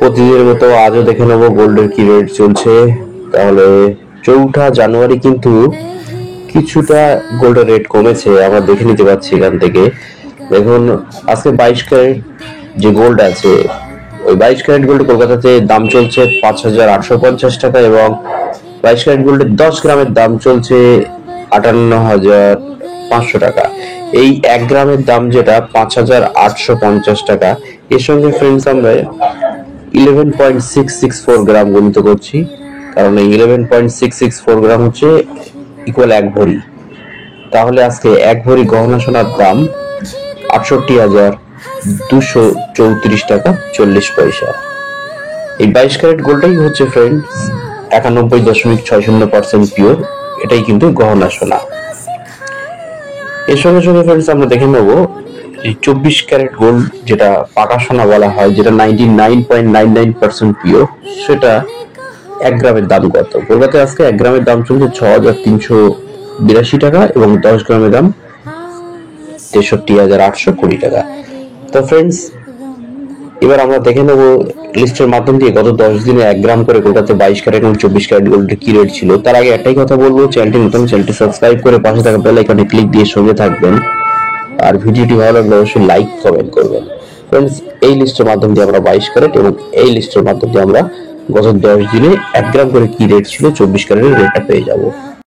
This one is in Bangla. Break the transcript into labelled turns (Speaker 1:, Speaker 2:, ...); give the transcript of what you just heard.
Speaker 1: প্রতিদিনের মতো আজও দেখে নেবো গোল্ডের কি রেট চলছে। তাহলে 4 জানুয়ারি কিন্তু কিছুটা গোল্ডের রেট কমেছে, আমরা দেখে নিতে পারছি এখান থেকে। দেখুন, আজকে 22 ক্যারেট যে গোল্ড আছে, ওই 22 ক্যারেট গোল্ড কলকাতাতে দাম চলছে 5,850 টাকা, এবং 22 ক্যারেট গোল্ডের 10 গ্রামের দাম চলছে 58,500 টাকা। এই 1 গ্রামের দাম যেটা 5,850 টাকা। এর সঙ্গে ফ্রেন্ডস আমরা 11.664 গ্রাম গণিত করছি, কারণ এই 11.664 গ্রাম হচ্ছে ইকুয়াল 1 ভরি। তাহলে আজকে 1 ভরি গহনা সোনার দাম 68,234 টাকা 40 পয়সা। এই 22 ক্যারেট গোল্ডটাই হচ্ছে ফ্রেন্ডস 91.60% পিওর, এটাই কিন্তু গহনা সোনা। এর সঙ্গে সঙ্গে ফ্রেন্ডস আমরা দেখে নেব এই 24 ক্যারেট গোল্ড, যেটা পাকা সোনা বলা হয়, যেটা 99.99% পিওর, সেটা 1 গ্রামের দাম কত। কলকাতায় আজকে 1 গ্রামের দাম চলছে 6,382 টাকা, এবং 10 গ্রামের দাম 63,820 টাকা। তো ফ্রেন্ডস, এবার আমরা দেখে নেব লিস্টের মাধ্যম দিয়ে গত 10 দিনে 1 গ্রাম করে কলকাতায় 22 ক্যারেট এবং 24 ক্যারেট গোল্ডের কি রেট ছিল। তার আগে একটাই কথা বলবো, চ্যানেলটি সাবস্ক্রাইব করে পাশে থাকা বেল আইকনে ক্লিক দিয়ে সঙ্গে থাকবেন, আর ভিডিওটি ভালো লাগলে অবশ্যই লাইক কমেন্ট করবেন। ফ্রেন্ডস, এই লিস্টের মাধ্যম দিয়ে আমরা 22 ক্যারেট এবং এই লিস্টের মাধ্যম দিয়ে আমরা গত 10 দিনে 1 গ্রাম করে কি রেট ছিল 24 ক্যারেটের রেটটা পেয়ে যাব।